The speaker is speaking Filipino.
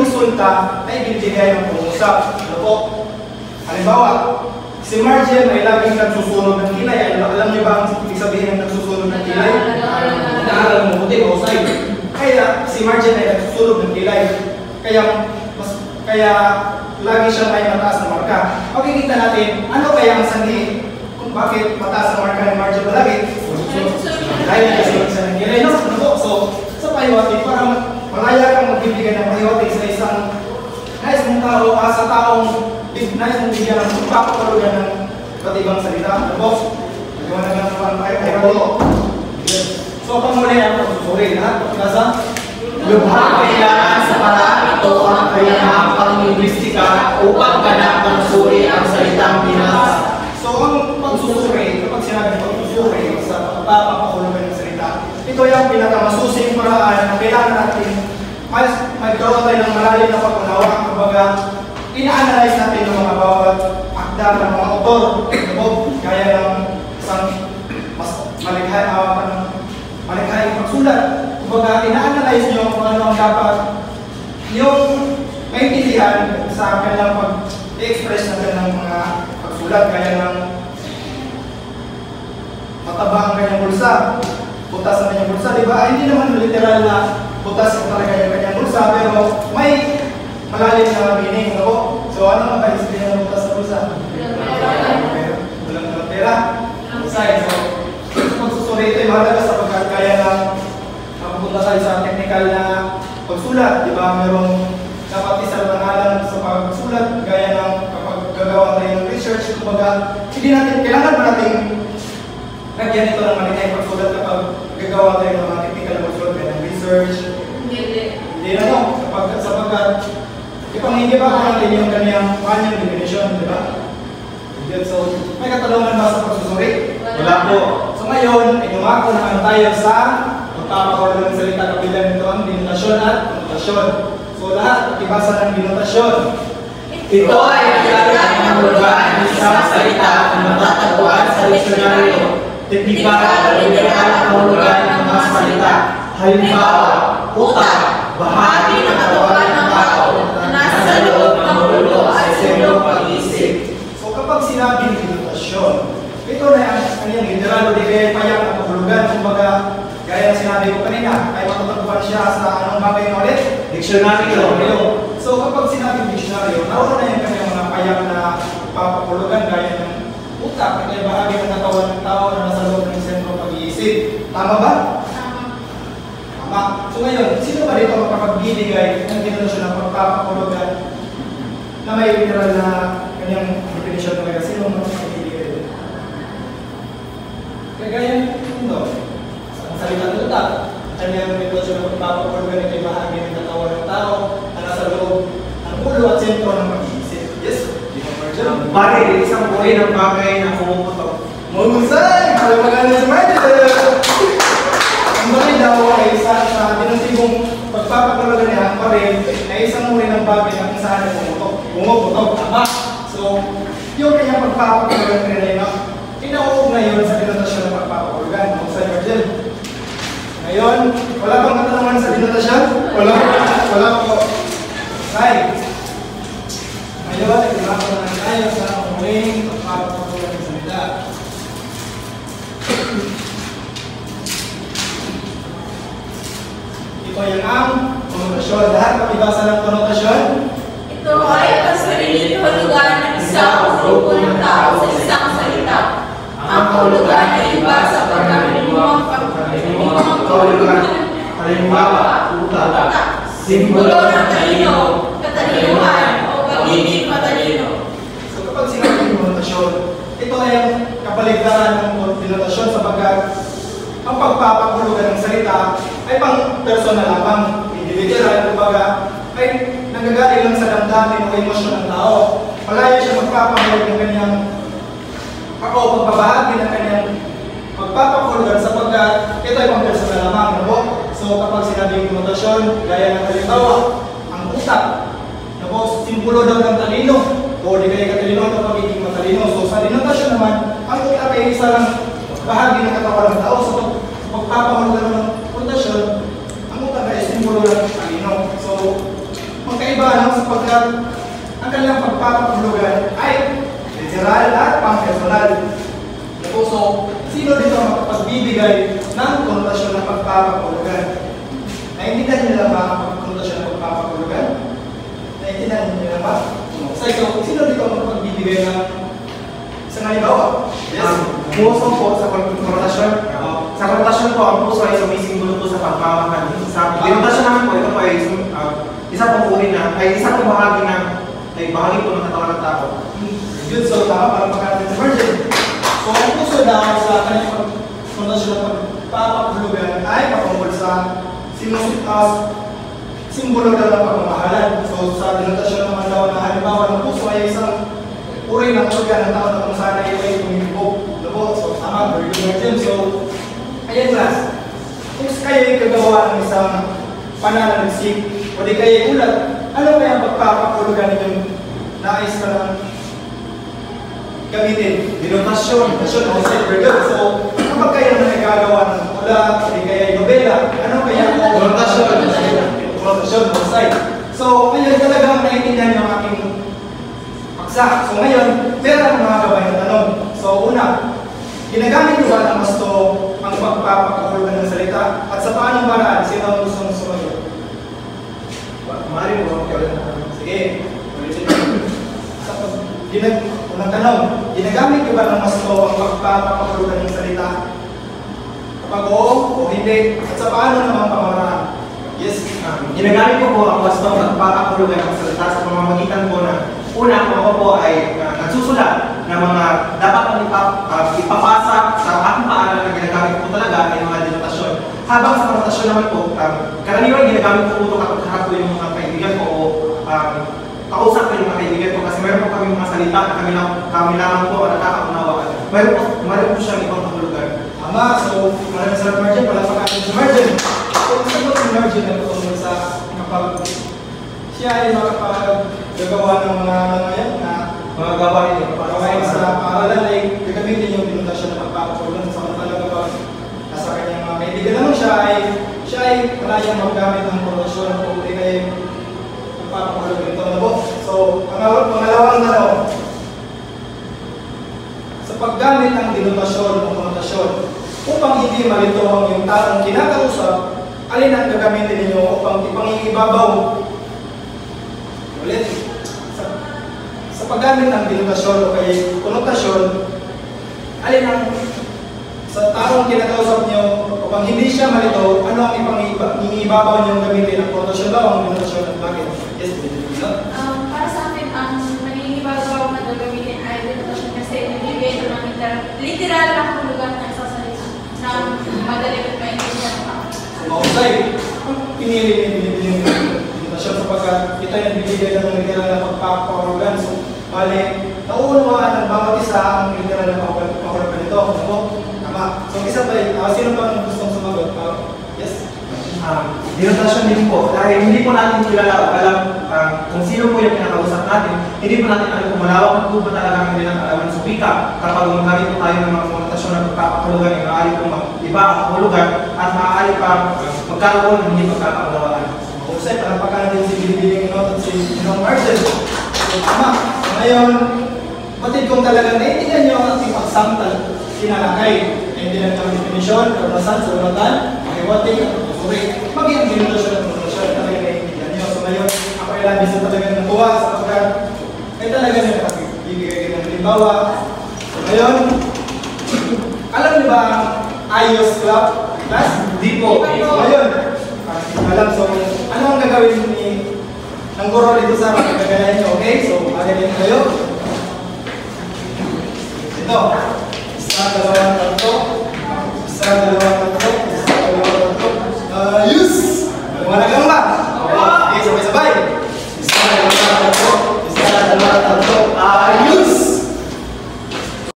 resulta ay binibigay ng pangusap. Ano po? Halimbawa, si Margin ay laging nagsusunog ng kilay. Alam niyo ba ang ibig sabihin ng nagsusunog ng kilay? Naaral mo buti o side. Kaya si Margin ay nagsusunog ng kilay. Kaya lagi siya may mataas na marka. Makikita natin, ano kaya ang sanhi kung bakit mataas na marka ni Margin palagi? Dahil nagsusunog siya ng kilay. Ano po? So, sa pahiwatig, parang malaya kang magbibigay ng pahiwatig sa isang nais mong tao, sa taong nais mong bigyan ng pagpapakalugan ng iba't ibang salita. Ano po? Nagawa na lang naman tayo kay Rolo. So, panguli ang pagsusuri. Pagkasa? Lubhang kailangan sa paraan ito ang kailangan pang-linguistika upang ganap ng suri ang salitang binasa. So, ang pagsusuri, kapag sinabi pagsusuri sa pagpapakahulugan ng salita, ito yung pinakamasusing paraan na kailangan natin magkaroon tayo ng malalim na pag-unawa. Kumbaga, ina-analyze natin ng mga bawat akda ng mga autor. Kaya ng isang mas malikhaing pagsulat. Kumbaga, ina-analyze nyo kung ano ang dapat yung maintindihan sa kanilang pag-express ng kanilang mga pagsulat. Kaya ng mataba ang kanyang bulsa, butas ang kanyang bulsa, di ba? Hindi naman literal na butas ang talaga yung kanyang bulsa, pero may malalim na meaning. So, ano ang kaisipan ng butas sa bulsa? Walang pera. Besides, so, pagsusuri ito ay mahalaga sa pagkakaya ng mapupunta tayo sa technical na pagsulat. Di ba? Merong dapat isang pangalan sa pagsulat, gaya ng kapag gagawa tayo ng research. Kumbaga, hindi natin, kailangan ba natin lagyan ito ng malikhaing pagsulat kapag gagawa tayo ng mga technical na pagsulat, gaya ng research? Hindi na no. Sapagkat, ipanghingi ba kung natin yung kanyang definition, di ba? So, may katanungan ba sa pagsusuri? Wala po. So ngayon, dumako naman tayo sa magpapakaroon ng salita kabilang nito ang denotasyon at notasyon. So lahat, ibasa ng denotasyon. Ito ay naglalaan ng hulugan ng isang salita na matatagpuan sa diksyonaryo. Teknika at literal ang hulugan ng mga salita. Halimbawa, utak, bahagi ng katawan ng tao na nasa loob ng ulo ay siyang pag-iisip. So kapag sinabing denotasyon, ito na ang kanyang literal o di kaya payak na kahulugan. Kumbaga, gaya na sinabi ko kanina, ay matatagpuan siya sa anong bagay na ulit? Diksyonaryo. So kapag sinabing diksyonaryo, naroon na yung kanyang mga payak na papakulugan gaya ng utak, at ay bahagi ng katawan ng tao na nasa loob ng sentro pag-iisip. Tama ba? Tama. So ngayon, sino ba dito makapagbibigay ng denotasyon ng pagpapakulugan na may literal na kanyang definition ng kaya? Sino makapagbibigay dito? Kagaya ito, sa salita ng utak, kanyang denotasyon ng pagpapakulugan ay bahagi ng katawan ng tao na nasa loob ng ulo at sentro ng pag-iisip. Yes? Bakit isang buhay ng bagay na pumuputok? Mahusay! Alam mo nga si Martin! Ang bagay daw ay sa tinutibong pagpapakulugan niya ang baril ay isang uri ng bagay na kung saan ay pumuputok. Tama! So, yung kanyang pagpapakulugan rin ay inauog na yun sa denotasyon ng pagpapakulugan. Mahusay, Martin! Ngayon, wala bang katanungan sa denotasyon? Wala po. Right. Ngayon, naglalako na tayo sa umuling pagpapakulugan ng salita. Ito yung ang konotasyon. Lahat kapibasa ng konotasyon? Ito ay ang sariling hulugan ng isang grupo ng tao sa isang salita. Ang hulugan ay iba sa pagkakalimuang kahulugan. Halimbawa, utak, Simbolo ng talino, katalinuhan, o pagiging matalino. So kapag sinabing konotasyon, ito ay ang kabaligtaran ng denotasyon sapagkat ang pagpapakulugan ng salita ay pang personal lamang, individual, kumbaga ay nanggagaling lang sa damdamin o emosyon ng tao. Malaya siya magpapahayag ng kanyang pagbabahagi ng kanyang pagpapakulugan sapagkat ito ay pang personal lamang. So kapag sinabing konotasyon, gaya ng halimbawa, ang utak, simbolo daw ng talino, o di kaya katalino o pagiging matalino. So sa denotasyon naman, ang utak ay isang bahagi ng katawan ng tao. So pagpapahulugan ng konotasyon, ang utak ay simbolo ng talino. So magkaiba magkaiba no, sapagkat ang kanilang pagpapahulugan ay literal at pang-personal. So, sino dito ang makapagbibigay ng konotasyon ng pagpapahulugan? Naintindihan niyo lang ba ang konotasyon ng pagpapahulugan? Naintindihan niyo lang ba? So, sino dito ang makapagbibigay ng isang halimbawa? Yes. Puso po sa konotasyon. Sa konotasyon po, ang puso ay sumisimbolo po sa pagmamahal. Sa konotasyon naman po, ito po ay isa pong uri na, ay isa pong bahagi ng, ay bahagi po ng katawan ng tao. Good, so tama para pagkakaroon sa virgin. So, ang puso daw sa kanyang konotasyon ng pagpapahulugan ay patungkol sa simbolo daw ng pagmamahalan. So, sa denotasyon naman daw na halimbawa ng puso ay isang uri ng organ ng tao na kung saan ay tumibok. So, tama, very good virgin. So, ayan class. Kung kayo ay kagawa ng isang pananaliksik o di kayo ay ulat, ano kaya ang pagpapahulugan ninyong nais ka lang gamitin? Denotasyon. Very good. So, kapag kayo naman ay gagawa ng ulat o di kayo ay nobela, ano kaya ang konotasyon? So, ngayon talagang naiintindihan niyo ang aking paksa. So, ngayon, meron akong mga gabay na tanong. So, una, ginagamit niyo ba ng gusto ang pagpapahulugan ng salita? At sa paanong paraan, sino ang gusto mong sumagot? Maaari mo ba? Sige. Unang tanong, ginagamit niyo ba ng gusto ang pagpapahulugan ng salita? Kapag oo o hindi, at sa paano naman pamaraan? Yes. Ginagamit ko po ang wastong pagpapahulugan ng salita sa pamamagitan po na una, kung ako po ay nagsusulat ng mga dapat ipapasa sa aking paaral na ginagamit ko talaga ay mga denotasyon. Habang sa konotasyon naman po, karaniwan ginagamit ko po kapag harap ko yung mga kaibigan ko o kausap ko yung mga kaibigan ko kasi mayroon po kami mga salita na kami lamang po nakakaunawa. Mayroon po siyang ibang kahulugan. Tama. So, maraming salamat Margin. Wala pa kayo sa Margin. So, sagot si Margin na patungkol sa kapag siya ay makapagagawa ng mga ngayon na Mga gawain niyo. gawain sa paaralan ay gagamitin yung denotasyon na pagpapahulugan sa mga kapag nasa kanyang mga kaibigan naman siya ay malayang maggamit ng konotasyon o hindi kayo pagpapahulugan ito na po. So, pangalawang tanong, sa paggamit ng denotasyon o konotasyon upang hindi malito ang yung taong kinakausap, alin ang gagamitin ninyo upang ipangingibabaw? Ulit, sa paggamit ng denotasyon o kay konotasyon, alin ang sa taong kinakausap nyo upang hindi siya malito, ano ang ipangingibabaw nyo gamitin? Ang konotasyon ba o ang denotasyon at bakit? Yes, Para sa akin, ang nangingibabaw na gagamitin ay denotasyon kasi nagbibigay ito ng literal na kahulugan ng isang salita na madali at maintindihan ng tao. Mahusay, pinili yung denotasyon sapagkat ito yung nagbibigay ng literal na pagpapahulugan. So, bali, nauunawaan ng bawat isa ang literal na pagpapahulugan nito. Ano? Tama. So, isa pa, sino pa ang gustong sumagot? Yes? Denotasyon din po. Dahil hindi po natin kilala o alam kung sino po yung kinakausap natin, hindi po natin alam kung malawak po ba talaga ang kanilang alaman sa wika. Kapag magamit po tayo ng mga konotasyon ng pagpapahulugan, ay maaari po mag-iba ang kahulugan at maaari pa magkaroon ng hindi pagkakaunawaan. Mahusay, palapakan natin si Bilibiling Not at si Ginong Martin. So, tama. Ngayon, batid kong talagang naiintindihan nyo ang ating pagsamtal sinalakay. Naiintindihan nyo ang definisyon, karanasan, salunutan, mahiwating, at pagpapuri. Maging ang denotasyon at konotasyon talaga naiintindihan nyo. So ngayon, ako ay labis na talaga natuwa sapagkat ay talaga nyo nakibigay kayo ng halimbawa. So ngayon, alam niyo ba ang IOS Club? Class? Hindi po. So ngayon, alam, so ano ang gagawin ng guro dito sa mga kagagayan nyo, okay? So, magaling kayo. Ito.